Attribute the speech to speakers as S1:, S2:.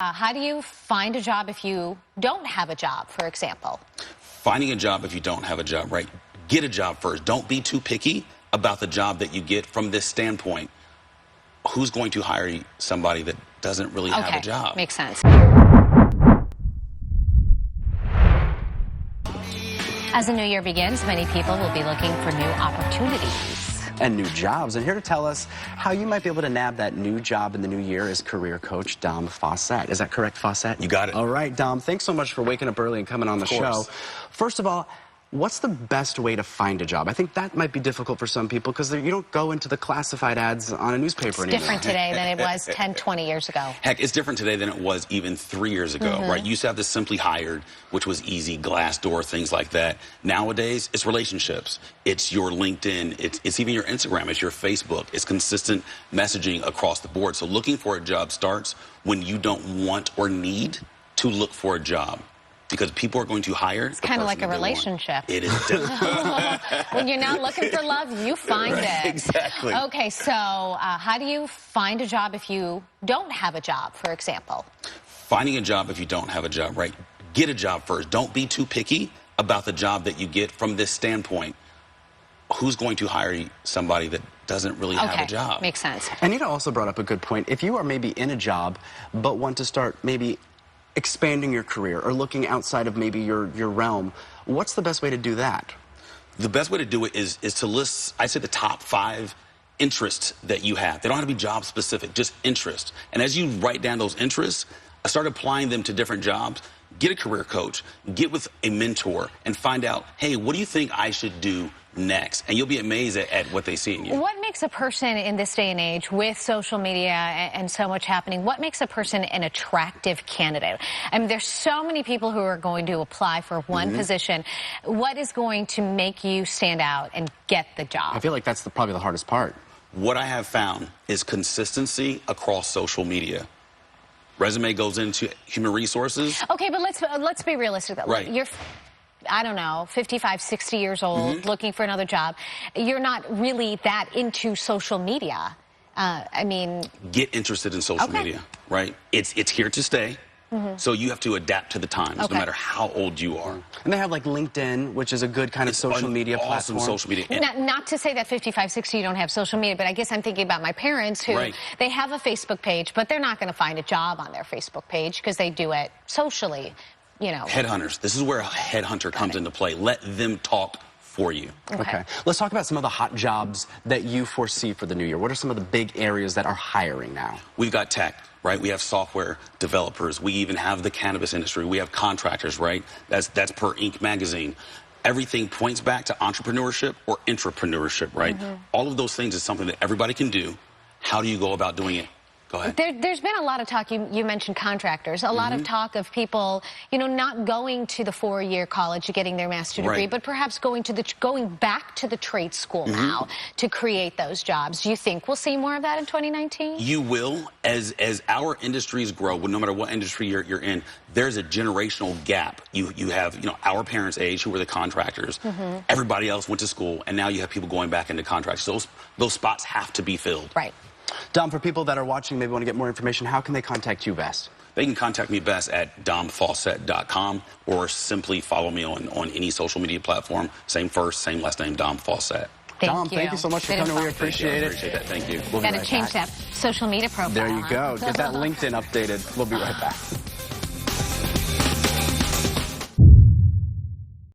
S1: How do you find a job if you don't have a job, for example?
S2: Finding a job if you don't have a job, right? Get a job first. Don't be too picky about the job that you get from this standpoint. Who's going to hire somebody that doesn't really have a job?
S1: Makes sense. As the new year begins, many people will be looking for new opportunities.
S3: And new jobs. And here to tell us how you might be able to nab that new job in the new year is career coach Dom Faussette. Is that correct, Faussette?
S2: You got it.
S3: All right, Dom, thanks so much for waking up early and coming on the show. First of all, what's the best way to find a job? I think that might be difficult for some people because you don't go into the classified ads on a newspaper anymore.
S1: It's different today than it was 10, 20 years ago.
S2: Heck, it's different today than it was even 3 years ago, right? You used to have this Simply Hired, which was easy, Glassdoor, things like that. Nowadays, it's relationships. It's your LinkedIn. It's even your Instagram. It's your Facebook. It's consistent messaging across the board. So looking for a job starts when you don't want or need to look for a job. Because people are going to hire.
S1: It's kind of like a relationship.
S2: It is different.
S1: When you're not looking for love, you find it.
S2: Exactly.
S1: Okay, so how do you find a job if you don't have a job, for example?
S2: Finding a job if you don't have a job, right? Get a job first. Don't be too picky about the job that you get from this standpoint. Who's going to hire somebody that doesn't really have a job?
S1: Makes sense.
S3: Anita also brought up a good point. If you are maybe in a job but want to start maybe expanding your career or looking outside of maybe your realm, what's the best way to do that?
S2: The best way to do it is to list, I'd say, the top 5 interests that you have. They don't have to be job specific, just interest. And as you write down those interests, start applying them to different jobs. Get a career coach, get with a mentor, and find out, hey, what do you think I should do next? And you'll be amazed at what they see in you.
S1: What makes a person in this day and age with social media and so much happening, what makes a person an attractive candidate? I mean, there's so many people who are going to apply for one position. What is going to make you stand out and get the job?
S3: I feel like that's probably the hardest part.
S2: What I have found is consistency across social media. Resume goes into human resources.
S1: Okay, but let's be realistic.
S2: Right.
S1: You're, I don't know, 55, 60 years old, looking for another job. You're not really that into social media. I mean...
S2: Get interested in social media, right? It's here to stay. So you have to adapt to the times, no matter how old you are.
S3: And they have like LinkedIn, which is a good kind of social media platform.
S2: Social media.
S1: Not to say that 55, 60 you don't have social media, but I guess I'm thinking about my parents who they have a Facebook page, but they're not going to find a job on their Facebook page because they do it socially, you know.
S2: Headhunters. This is where a headhunter comes into play. Let them talk for you.
S3: Okay. Let's talk about some of the hot jobs that you foresee for the new year. What are some of the big areas that are hiring now?
S2: We've got tech, right? We have software developers. We even have the cannabis industry. We have contractors, right? That's per Inc. magazine. Everything points back to entrepreneurship or intrapreneurship, right? All of those things is something that everybody can do. How do you go about doing it? Go ahead.
S1: There's been a lot of talk, you mentioned contractors, a lot of talk of people, you know, not going to the 4-year college, getting their master's degree, but perhaps going back to the trade school now to create those jobs. Do you think we'll see more of that in 2019?
S2: You will. As our industries grow, no matter what industry you're in, there's a generational gap. You have, you know, our parents' age who were the contractors. Everybody else went to school, and now you have people going back into contracts. Those spots have to be filled.
S1: Right.
S3: Dom, for people that are watching, maybe want to get more information, how can they contact you best?
S2: They can contact me best at domfaussette.com or simply follow me on any social media platform. Same first, same last name, Dom Faussette.
S3: Dom, thank you so much for coming. We appreciate it.
S2: I appreciate that. Thank you.
S3: We'll
S1: Got to change that social media profile.
S3: There you go. Get that LinkedIn updated. We'll be right back.